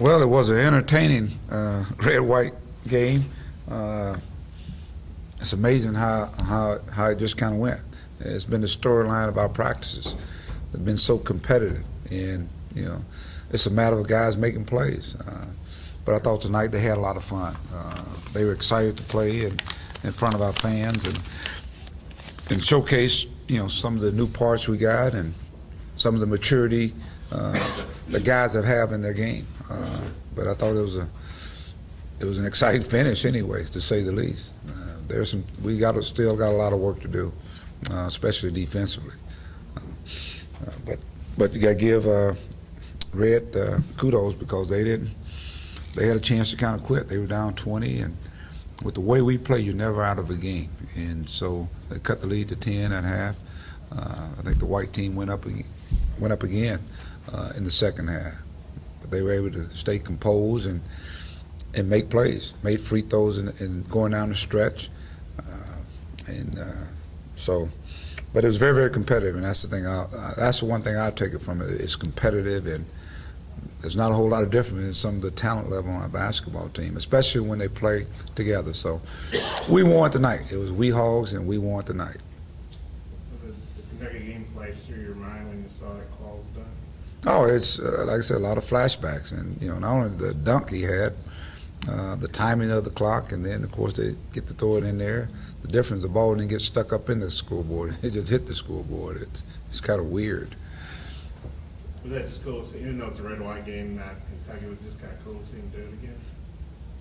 Well, it was an entertaining red-white game. It's amazing how it just kind of went. It's been the storyline of our practices. They've been so competitive, and it's a matter of guys making plays. But I thought tonight they had a lot of fun. They were excited to play in front of our fans and showcase some of the new parts we got and some of the maturity the guys have in their game. But I thought it was an exciting finish, anyways, to say the least. We still got a lot of work to do, especially defensively. But you got to give Red kudos because they had a chance to kind of quit. They were down 20, and with the way we play, you're never out of a game. And so they cut the lead to 10 at half. I think the white team went up again in the second half. But they were able to stay composed and make plays, made free throws and going down the stretch. But it was very, very competitive, and that's the thing. That's the one thing I take it from it. It's competitive, and there's not a whole lot of difference in some of the talent level on our basketball team, especially when they play together. So we won tonight. It was we Hogs, and we won tonight. The Kentucky game flashed through your mind when you saw that call's done? Oh, it's like I said, a lot of flashbacks, and not only the dunk he had, the timing of the clock, and then of course they get to throw it in there. The difference, the ball didn't get stuck up in the scoreboard; it just hit the scoreboard. It's kind of weird. Was that just cool to see, even though it's a red-white game, that Kentucky was just kind of cool to see him do it again?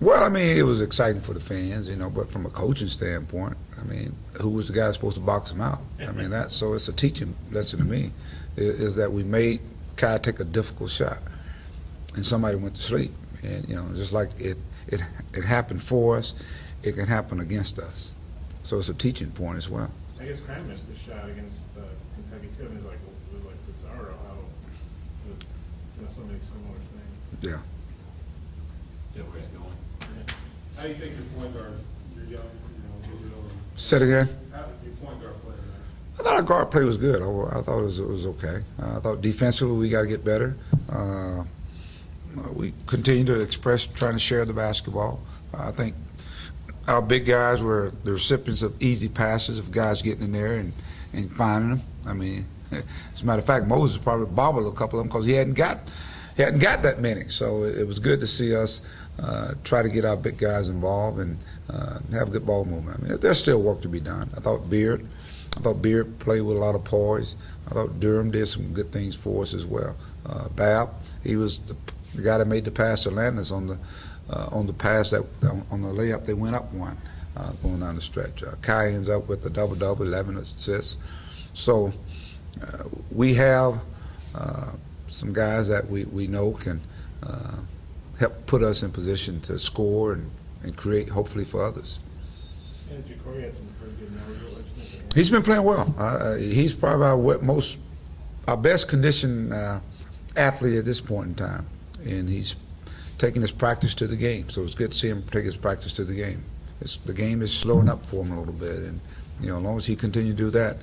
Well, I mean, it was exciting for the fans, but from a coaching standpoint, I mean, who was the guy supposed to box him out? I mean, so it's a teaching lesson to me, is that we made Kai take a difficult shot, and somebody went to sleep. And, just like it happened for us, it can happen against us. So it's a teaching point as well. I guess Kai missed the shot against Kentucky, too, and it was like bizarre how it was so many similar things. Yeah. Is that where he's going? Yeah. How do you think your point guard, you're young, a little bit older? Say it again. How did your point guard play tonight? I thought our guard play was good. I thought it was okay. I thought defensively we got to get better. We continue to trying to share the basketball. I think our big guys were the recipients of easy passes of guys getting in there and finding them. I mean, as a matter of fact, Moses probably bobbled a couple of them because he hadn't got that many. So it was good to see us try to get our big guys involved and have good ball movement. I mean, there's still work to be done. I thought Beard played with a lot of poise. I thought Durham did some good things for us as well. Bab, he was the guy that made the pass to Landis on the pass on the layup they went up one going down the stretch. Kai ends up with a double-double, 11 assists. So we have some guys that we know can help put us in position to score and create, hopefully, for others. Yeah, Jacory had some pretty good numbers. He's been playing well. He's probably our best conditioned athlete at this point in time, and he's taking his practice to the game. So it's good to see him take his practice to the game. The game is slowing up for him a little bit, and as long as he continues to do that,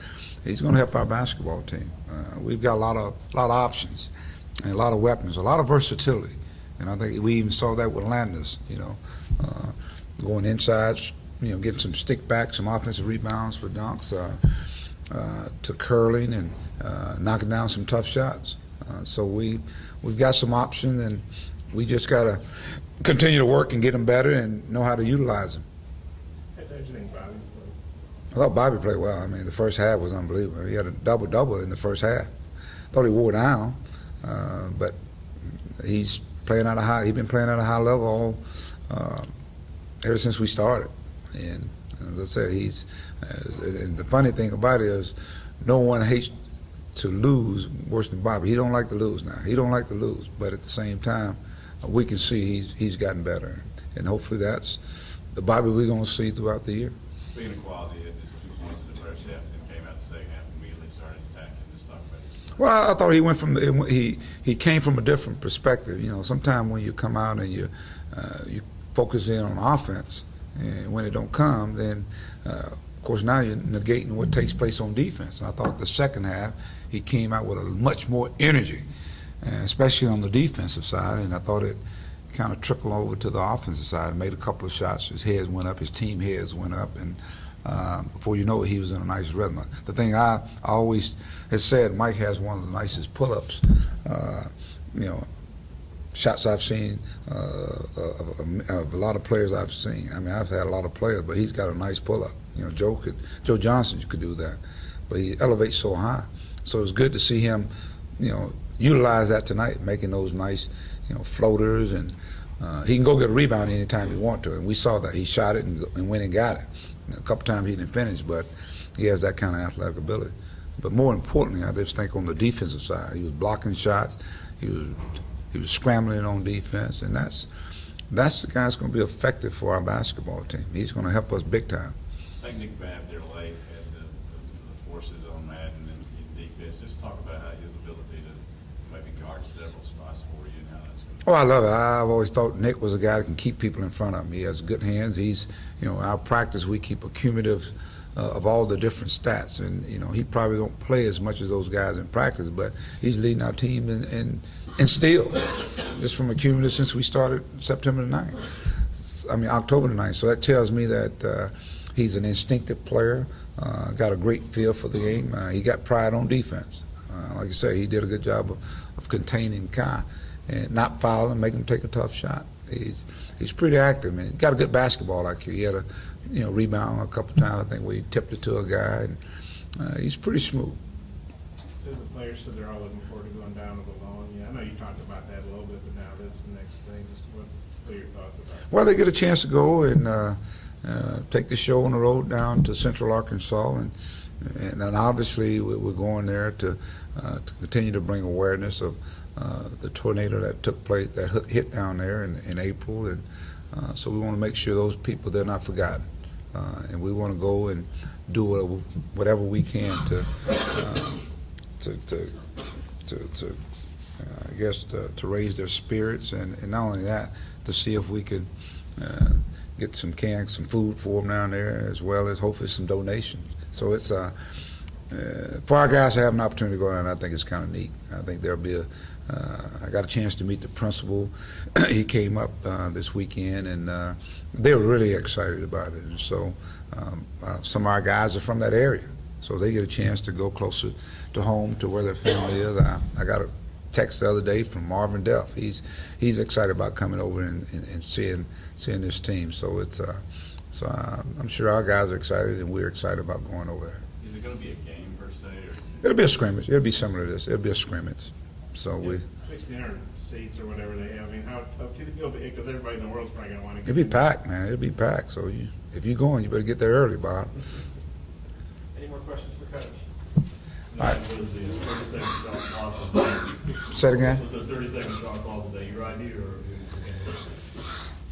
he's going to help our basketball team. We've got a lot of options and a lot of weapons, a lot of versatility, and I think we even saw that with Landis. Going inside, getting some stick back, some offensive rebounds for dunks, to curling and knocking down some tough shots. So we've got some options, and we just got to continue to work and get them better and know how to utilize them. How did you think Bobby played? I thought Bobby played well. I mean, the first half was unbelievable. He had a double-double in the first half. Thought he wore down, but he's playing at a high. He's been playing at a high level ever since we started. And as I said, and the funny thing about it is, no one hates to lose worse than Bobby. He don't like to lose now. He don't like to lose, but at the same time, we can see he's gotten better, and hopefully that's the Bobby we're going to see throughout the year. Speaking of quality, he had just 2 points in the first half, and came out the second half and immediately started attacking. Just talk about it. Well, I thought he came from a different perspective. Sometimes when you come out and you focus in on offense, and when it don't come, then of course now you're negating what takes place on defense. And I thought the second half he came out with a much more energy, and especially on the defensive side. And I thought kind of trickled over to the offensive side, made a couple of shots. His heads went up, his team heads went up, and before you know it, he was in a nice rhythm. The thing I always has said, Mike has one of the nicest pull-ups. You know, shots I've seen of a lot of players I've seen. I mean, I've had a lot of players, but he's got a nice pull-up. You know, Joe Johnson could do that, but he elevates so high. So it's good to see him, you know, utilize that tonight, making those nice, you know, floaters, and he can go get a rebound anytime he wants to. And we saw that he shot it and went and got it. A couple times he didn't finish, but he has that kind of athletic ability. But more importantly, I just think on the defensive side, he was blocking shots, he was scrambling on defense, and that's the guy that's going to be effective for our basketball team. He's going to help us big time. I think Nick Babb there late had the forces on Madden and defense. Just talk about how his ability to maybe guard several spots for you and how that's going to. Oh, I love it. I've always thought Nick was a guy that can keep people in front of him. He has good hands. He's, you know, our practice, we keep a cumulative of all the different stats, and you know, he probably don't play as much as those guys in practice, but he's leading our team in steals, just from a cumulative since we started September the 9th. I mean, October the 9th. So that tells me that he's an instinctive player, got a great feel for the game. He got pride on defense. Like I say, he did a good job of containing Kai and not fouling him, making him take a tough shot. He's pretty active, man. He got a good basketball IQ. He had a rebound a couple times, I think, where he tipped it to a guy, and he's pretty smooth. The players said they're all looking forward to going down to the lawn. Yeah, I know you talked about that a little bit, but now that's the next thing. Just what are your thoughts about that? Well, they get a chance to go and take the show on the road down to Central Arkansas, and obviously we're going there to continue to bring awareness of the tornado that took place, that hit down there in April, and so we want to make sure those people, they're not forgotten, and we want to go and do whatever we can to raise their spirits, and not only that, to see if we can get some food for them down there, as well as hopefully some donations. So it's for our guys to have an opportunity to go down, I think it's kind of neat. I think there'll be I got a chance to meet the principal. He came up this weekend, and they were really excited about it. And so some of our guys are from that area, so they get a chance to go closer to home, to where their family is. I got a text the other day from Marvin Duff. He's excited about coming over and seeing this team. So it's so I'm sure our guys are excited, and we're excited about going over there. Is it going to be a game per se, or? It'll be a scrimmage. It'll be similar to this. It'll be a scrimmage. So 1,600 seats or whatever they have. I mean, how can it go big? Because everybody in the world's probably going to want to get it'll be in. packed, man. It'll be packed. So if you're going, you better get there early, Bob. Any more questions for Coach? All right. Was the 30-second shot clock, was that, Say it again. was the 30-second shot clock, was that your idea, or?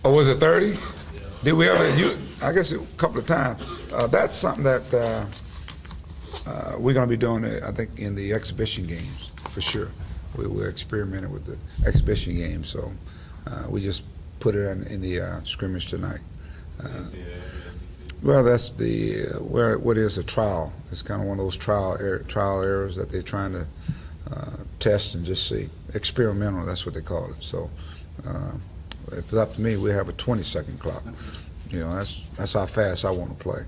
Oh, was it 30? Yeah. Did we ever? I guess a couple of times. That's something that we're going to be doing, I think, in the exhibition games for sure. We're experimenting with the exhibition games, so we just put it in the scrimmage tonight. Well, that's what is a trial. It's kind of one of those trial errors that they're trying to test and just see. Experimental, that's what they call it. So if it's up to me, we have a 20-second clock. You know, that's how fast I want to play.